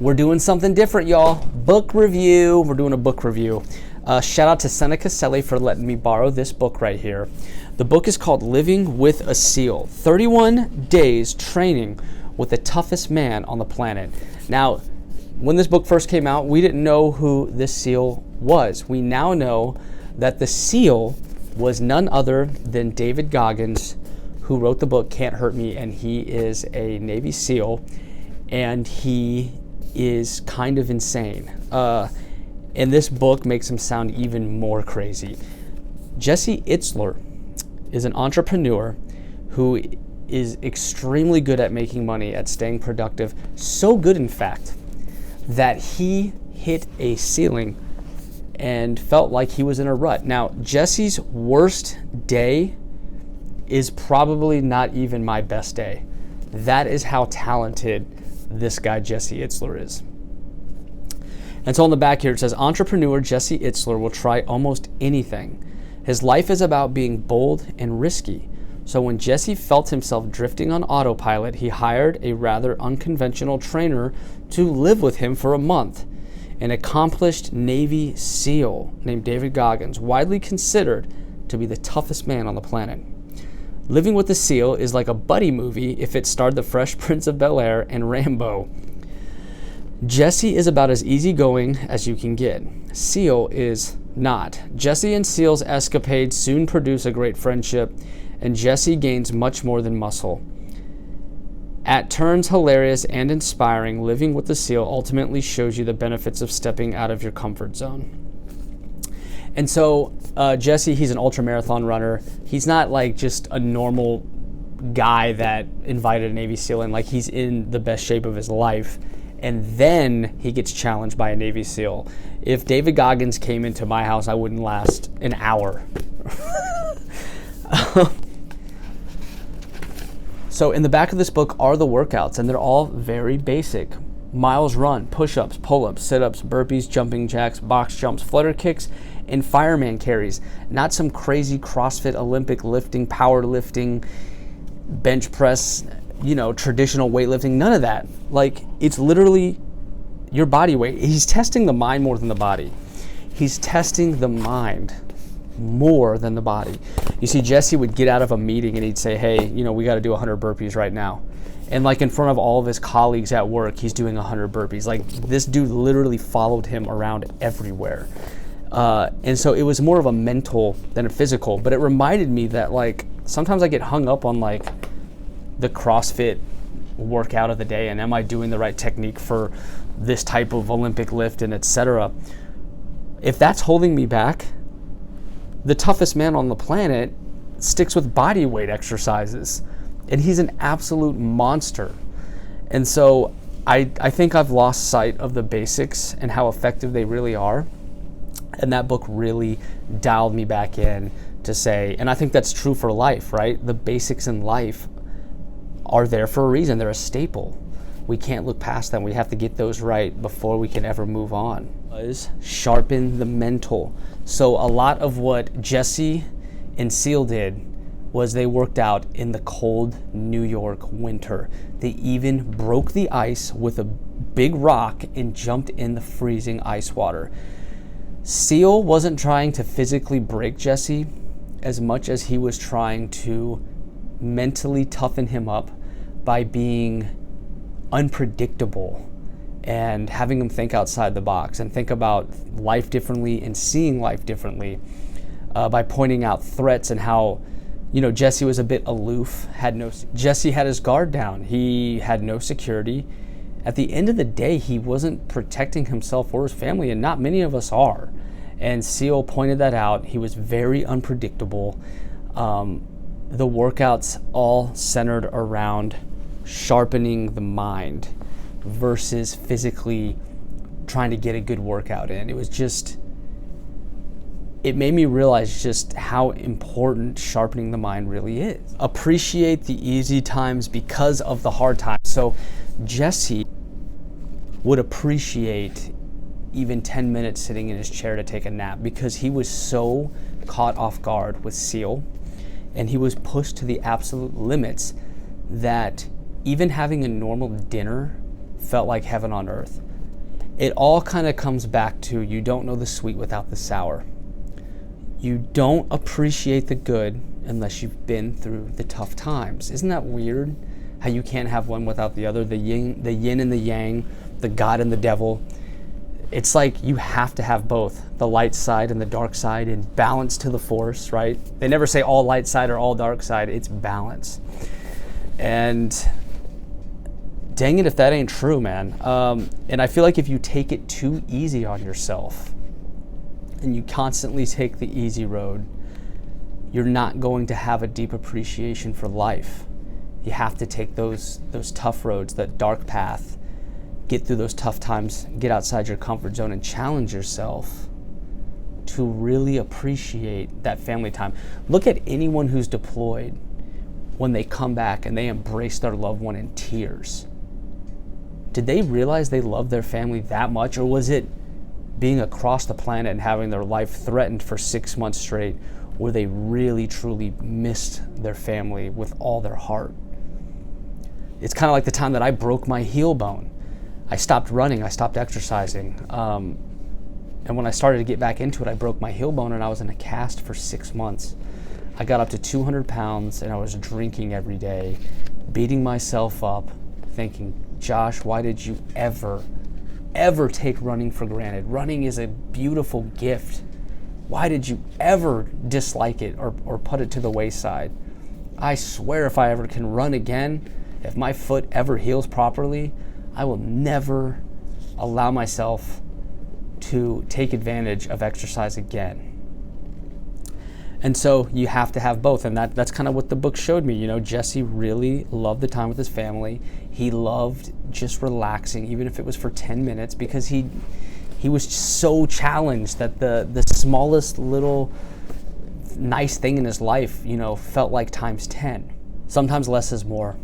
We're doing something different, y'all. Book review. We're doing a book review. Shout out to Seneca Selly for letting me borrow this book right here. The book is called Living with a Seal. 31 Days Training with the Toughest Man on the Planet. Now, when this book first came out, we didn't know who this SEAL was. We now know that the SEAL was none other than David Goggins, who wrote the book Can't Hurt Me, and he is a Navy SEAL, and he is kind of insane. And this book makes him sound even more crazy. Jesse Itzler is an entrepreneur who is extremely good at making money, at staying productive. So good, in fact, that he hit a ceiling and felt like he was in a rut. Now, Jesse's worst day is probably not even my best day. That is how talented this guy Jesse Itzler is. And so on the back here it says, entrepreneur Jesse Itzler will try almost anything. His life is about being bold and risky. So when Jesse felt himself drifting on autopilot, he hired a rather unconventional trainer to live with him for a month. An accomplished Navy SEAL named David Goggins, widely considered to be the toughest man on the planet. Living with the SEAL is like a buddy movie if it starred the Fresh Prince of Bel-Air and Rambo. Jesse is about as easygoing as you can get. SEAL is not. Jesse and SEAL's escapades soon produce a great friendship, and Jesse gains much more than muscle. At turns hilarious and inspiring, living with the SEAL ultimately shows you the benefits of stepping out of your comfort zone. And so Jesse, he's an ultramarathon runner. He's not like just a normal guy that invited a Navy SEAL in. Like, he's in the best shape of his life. And then he gets challenged by a Navy SEAL. If David Goggins came into my house, I wouldn't last an hour. So in the back of this book are the workouts, and they're all very basic. Miles run, push-ups, pull-ups, sit-ups, burpees, jumping jacks, box jumps, flutter kicks, and fireman carries. Not some crazy CrossFit Olympic lifting, power lifting, bench press, traditional weightlifting, none of that. Like, it's literally your body weight. He's testing the mind more than the body. He's testing the mind more than the body. You see, Jesse would get out of a meeting and he'd say, hey, we got to do 100 burpees right now. And like in front of all of his colleagues at work, he's doing 100 burpees. Like, this dude literally followed him around everywhere. And so it was more of a mental than a physical, but it reminded me that, like, sometimes I get hung up on like the CrossFit workout of the day, and am I doing the right technique for this type of Olympic lift, and etc. If that's holding me back, the toughest man on the planet sticks with body weight exercises, and he's an absolute monster. And so I think I've lost sight of the basics and how effective they really are. And that book really dialed me back in to say, and I think that's true for life, right? The basics in life are there for a reason. They're a staple. We can't look past them. We have to get those right before we can ever move on. Sharpen the mental. So a lot of what Jesse and SEAL did was they worked out in the cold New York winter. They even broke the ice with a big rock and jumped in the freezing ice water. SEAL wasn't trying to physically break Jesse as much as he was trying to mentally toughen him up by being unpredictable and having him think outside the box and think about life differently and seeing life differently, by pointing out threats and how, Jesse was a bit aloof, Jesse had his guard down. He had no security. At the end of the day, he wasn't protecting himself or his family, and not many of us are. And SEAL pointed that out. He was very unpredictable. The workouts all centered around sharpening the mind versus physically trying to get a good workout in. It made me realize just how important sharpening the mind really is. Appreciate the easy times because of the hard times. So Jesse would appreciate even 10 minutes sitting in his chair to take a nap because he was so caught off guard with SEAL, and he was pushed to the absolute limits that even having a normal dinner felt like heaven on earth. It all kind of comes back to you don't know the sweet without the sour. You don't appreciate the good unless you've been through the tough times. Isn't that weird? How you can't have one without the other, the yin and the yang, the God and the devil. It's like you have to have both, the light side and the dark side, in balance to the force, right? They never say all light side or all dark side, it's balance. And dang it if that ain't true, man. And I feel like if you take it too easy on yourself and you constantly take the easy road, you're not going to have a deep appreciation for life. You have to take those tough roads, that dark path, get through those tough times, get outside your comfort zone and challenge yourself to really appreciate that family time. Look at anyone who's deployed when they come back and they embrace their loved one in tears. Did they realize they loved their family that much, or was it being across the planet and having their life threatened for 6 months straight where they really truly missed their family with all their heart? It's kind of like the time that I broke my heel bone. I stopped running, I stopped exercising. And when I started to get back into it, I broke my heel bone and I was in a cast for 6 months. I got up to 200 pounds and I was drinking every day, beating myself up, thinking, Josh, why did you ever take running for granted? Running is a beautiful gift. Why did you ever dislike it or put it to the wayside? I swear if I ever can run again, if my foot ever heals properly, I will never allow myself to take advantage of exercise again. And so you have to have both, and that's kind of what the book showed me. You know, Jesse really loved the time with his family. He loved just relaxing, even if it was for 10 minutes, because he was so challenged that the smallest little nice thing in his life, you know, felt like times 10. Sometimes less is more.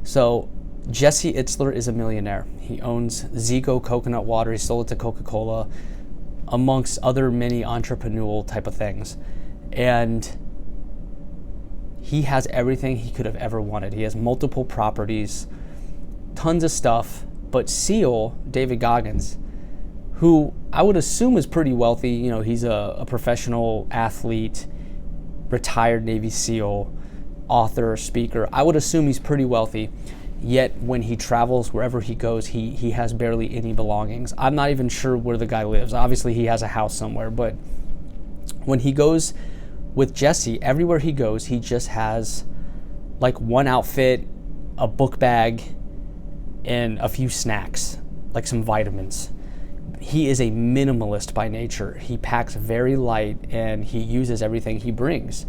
So Jesse Itzler is a millionaire. He owns Zico coconut water. He sold it to Coca-Cola, amongst other many entrepreneurial type of things. And he has everything he could have ever wanted. He has multiple properties, tons of stuff. But Seal, David Goggins, who I would assume is pretty wealthy, you know, he's a professional athlete, retired Navy SEAL, author, speaker. I would assume he's pretty wealthy. Yet when he travels, wherever he goes, he has barely any belongings. I'm not even sure where the guy lives. Obviously, he has a house somewhere. But when he goes with Jesse, everywhere he goes, he just has like one outfit, a book bag, and a few snacks, like some vitamins. He is a minimalist by nature. He packs very light and he uses everything he brings.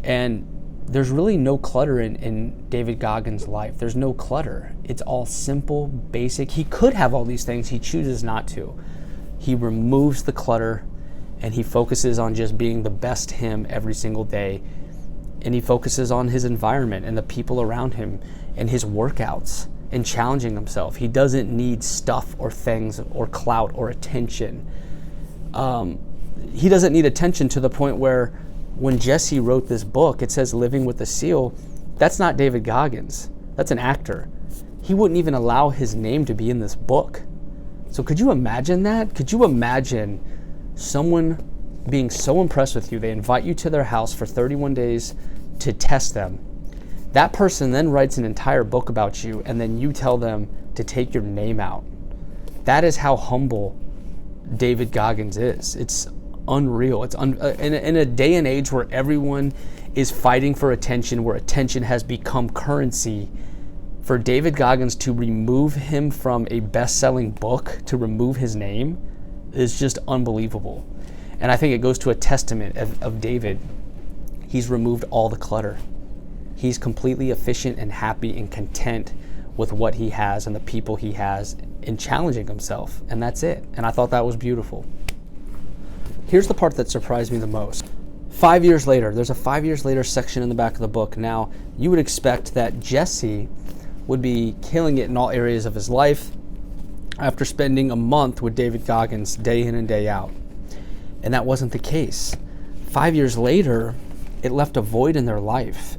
And there's really no clutter in David Goggins' life. There's no clutter. It's all simple, basic. He could have all these things. He chooses not to. He removes the clutter and he focuses on just being the best him every single day. And he focuses on his environment and the people around him and his workouts and challenging himself. He doesn't need stuff or things or clout or attention. He doesn't need attention to the point where when Jesse wrote this book, it says Living with the SEAL. That's not David Goggins. That's an actor. He wouldn't even allow his name to be in this book. So could you imagine that? Could you imagine someone being so impressed with you, they invite you to their house for 31 days to test them. That person then writes an entire book about you, and then you tell them to take your name out. That is how humble David Goggins is. It's unreal. It's in a day and age where everyone is fighting for attention, where attention has become currency, for David Goggins to remove him from a best-selling book, to remove his name, is just unbelievable. And I think it goes to a testament of David. He's removed all the clutter. He's completely efficient and happy and content with what he has and the people he has in challenging himself. And that's it. And I thought that was beautiful. Here's the part that surprised me the most. 5 years later, there's a 5 years later section in the back of the book. Now, you would expect that Jesse would be killing it in all areas of his life after spending a month with David Goggins day in and day out. And that wasn't the case. 5 years later, it left a void in their life.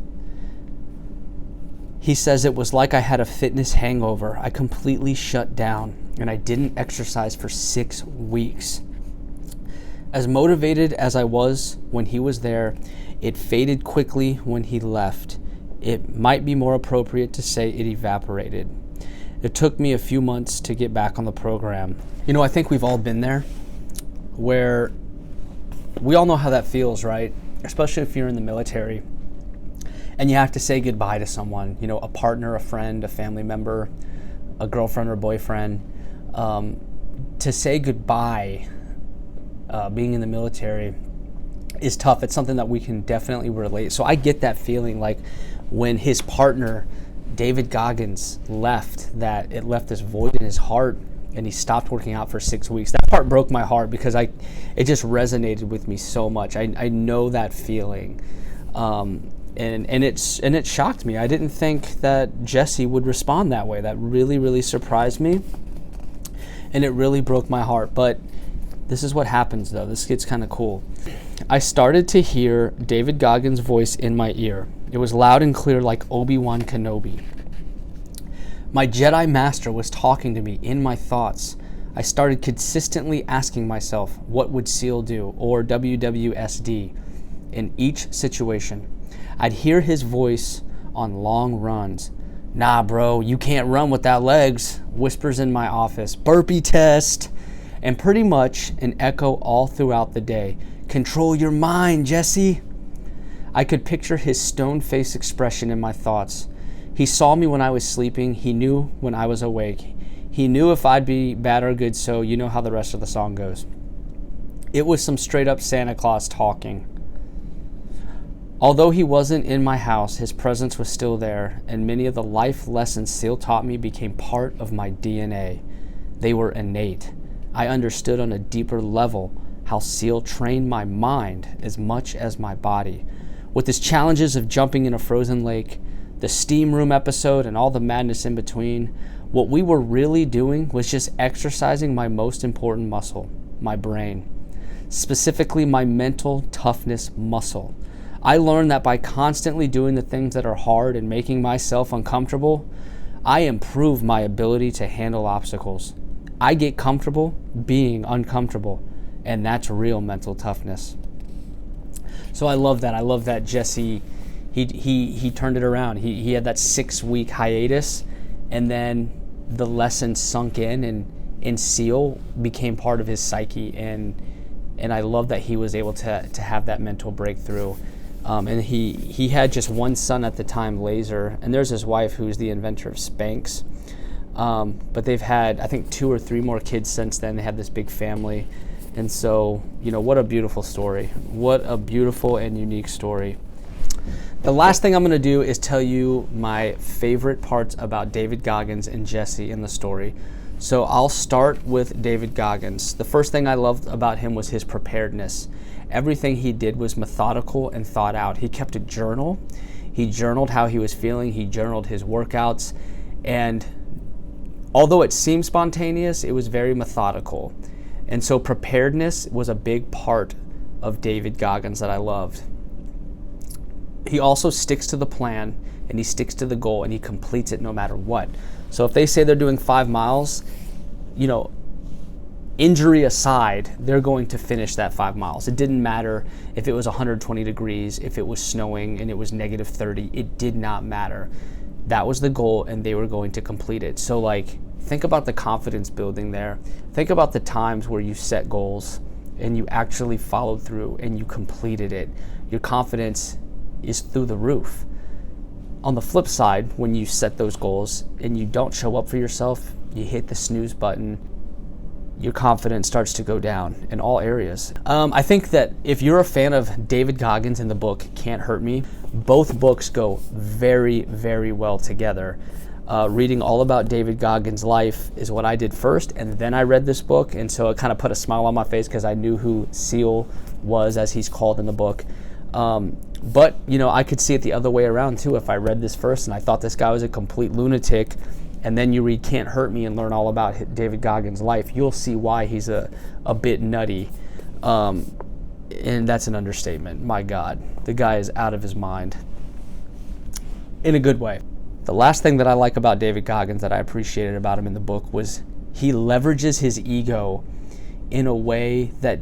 He says, it was like I had a fitness hangover. I completely shut down and I didn't exercise for 6 weeks. As motivated as I was when he was there, it faded quickly when he left. It might be more appropriate to say it evaporated. It took me a few months to get back on the program. You know, I think we've all been there, where we all know how that feels, right? Especially if you're in the military and you have to say goodbye to someone, you know, a partner, a friend, a family member, a girlfriend or boyfriend. To say goodbye, being in the military, is tough. It's something that we can definitely relate. So I get that feeling, like when his partner, David Goggins, left, that it left this void in his heart and he stopped working out for 6 weeks. That part broke my heart because it just resonated with me so much. I know that feeling. And it shocked me. I didn't think that Jesse would respond that way. That really, really surprised me. And it really broke my heart. But this is what happens, though. This gets kind of cool. I started to hear David Goggins' voice in my ear. It was loud and clear like Obi-Wan Kenobi. My Jedi Master was talking to me in my thoughts. I started consistently asking myself, what would SEAL do, or WWSD, in each situation. I'd hear his voice on long runs. Nah, bro, you can't run without legs. Whispers in my office. Burpee test. And pretty much an echo all throughout the day. Control your mind, Jesse. I could picture his stone-faced expression in my thoughts. He saw me when I was sleeping. He knew when I was awake. He knew if I'd be bad or good, so you know how the rest of the song goes. It was some straight-up Santa Claus talking. Although he wasn't in my house, his presence was still there, and many of the life lessons SEAL taught me became part of my DNA. They were innate. I understood on a deeper level how SEAL trained my mind as much as my body. With his challenges of jumping in a frozen lake, the steam room episode, and all the madness in between, what we were really doing was just exercising my most important muscle, my brain. Specifically, my mental toughness muscle. I learned that by constantly doing the things that are hard and making myself uncomfortable, I improve my ability to handle obstacles. I get comfortable being uncomfortable, and that's real mental toughness. So I love that. I love that Jesse, he turned it around. He had that 6-week hiatus, and then the lessons sunk in, and SEAL became part of his psyche, and I love that he was able to have that mental breakthrough. And he had just one son at the time, Laser, and there's his wife who's the inventor of Spanx. But they've had, I think, 2 or 3 more kids since then. They had this big family. And so, you know, what a beautiful story. What a beautiful and unique story. The last thing I'm going to do is tell you my favorite parts about David Goggins and Jesse in the story. So I'll start with David Goggins. The first thing I loved about him was his preparedness. Everything he did was methodical and thought out. He kept a journal. He journaled how he was feeling. He journaled his workouts. And although it seemed spontaneous, it was very methodical. And so preparedness was a big part of David Goggins that I loved. He also sticks to the plan, and he sticks to the goal, and he completes it no matter what. So if they say they're doing 5 miles, you know, injury aside, they're going to finish that 5 miles. It didn't matter if it was 120 degrees, if it was snowing and it was negative 30, it did not matter. That was the goal, and they were going to complete it. So like, think about the confidence building there. Think about the times where you set goals and you actually followed through and you completed it. Your confidence is through the roof. On the flip side, when you set those goals and you don't show up for yourself, you hit the snooze button, your confidence starts to go down in all areas. I think that if you're a fan of David Goggins in the book Can't Hurt Me, both books go very, very well together. Reading all about David Goggins' life is what I did first, and then I read this book, and so it kind of put a smile on my face because I knew who SEAL was, as he's called in the book. But, you know, I could see it the other way around too. If I read this first and I thought this guy was a complete lunatic, and then you read Can't Hurt Me and learn all about David Goggins' life, you'll see why he's a bit nutty. And that's an understatement. My God, the guy is out of his mind in a good way. The last thing that I like about David Goggins that I appreciated about him in the book was he leverages his ego in a way that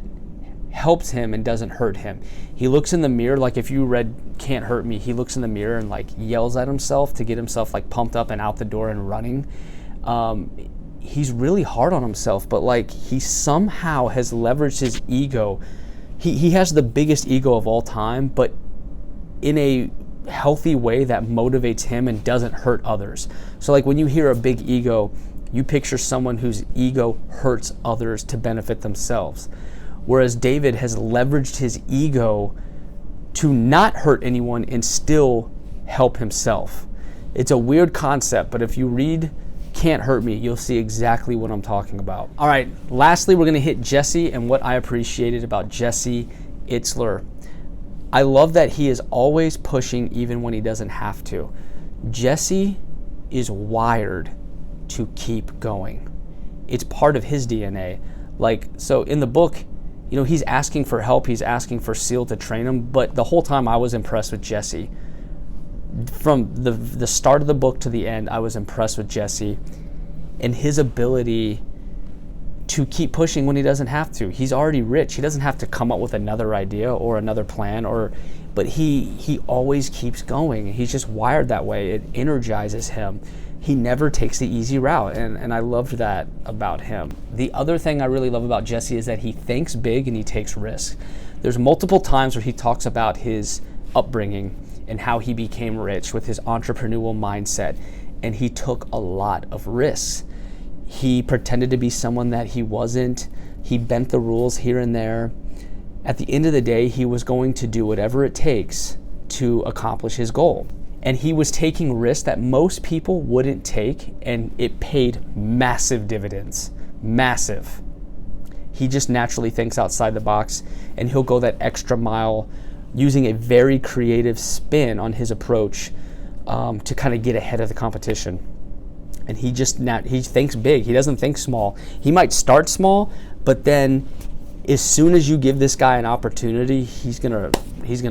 helps him and doesn't hurt him. He looks in the mirror, like if you read Can't Hurt Me, he looks in the mirror and like yells at himself to get himself like pumped up and out the door and running. He's really hard on himself, but like he somehow has leveraged his ego. He has the biggest ego of all time, but in a healthy way that motivates him and doesn't hurt others. So like when you hear a big ego, you picture someone whose ego hurts others to benefit themselves. Whereas David has leveraged his ego to not hurt anyone and still help himself. It's a weird concept, but if you read Can't Hurt Me, you'll see exactly what I'm talking about. All right, lastly, we're gonna hit Jesse and what I appreciated about Jesse Itzler. I love that he is always pushing even when he doesn't have to. Jesse is wired to keep going. It's part of his DNA. Like, so in the book, you know, he's asking for help, he's asking for Seal to train him, but the whole time I was impressed with Jesse. From the start of the book to the end, I was impressed with Jesse and his ability to keep pushing when he doesn't have to. He's already rich. He doesn't have to come up with another idea or another plan, but he always keeps going. He's just wired that way. It energizes him. He never takes the easy route, and I loved that about him. The other thing I really love about Jesse is that he thinks big and he takes risks. There's multiple times where he talks about his upbringing and how he became rich with his entrepreneurial mindset, and he took a lot of risks. He pretended to be someone that he wasn't. He bent the rules here and there. At the end of the day, he was going to do whatever it takes to accomplish his goal. And he was taking risks that most people wouldn't take, and it paid massive dividends. Massive. He just naturally thinks outside the box, and he'll go that extra mile using a very creative spin on his approach to kind of get ahead of the competition. And he thinks big. He doesn't think small. He might start small, but then as soon as you give this guy an opportunity, he's gonna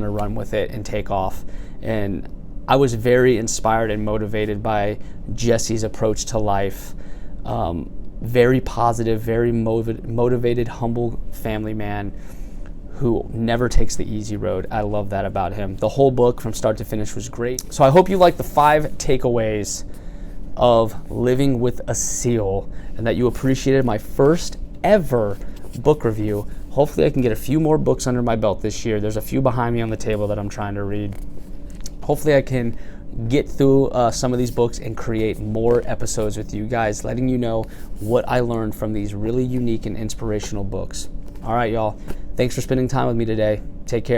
run with it and take off. And I was very inspired and motivated by Jesse's approach to life. Very positive, very motivated, humble family man who never takes the easy road. I love that about him. The whole book from start to finish was great. So I hope you like the 5 takeaways of living with a seal and that you appreciated my first ever book review. Hopefully I can get a few more books under my belt this year. There's a few behind me on the table that I'm trying to read. Hopefully I can get through some of these books and create more episodes with you guys, letting you know what I learned from these really unique and inspirational books. All right, y'all. Thanks for spending time with me today. Take care.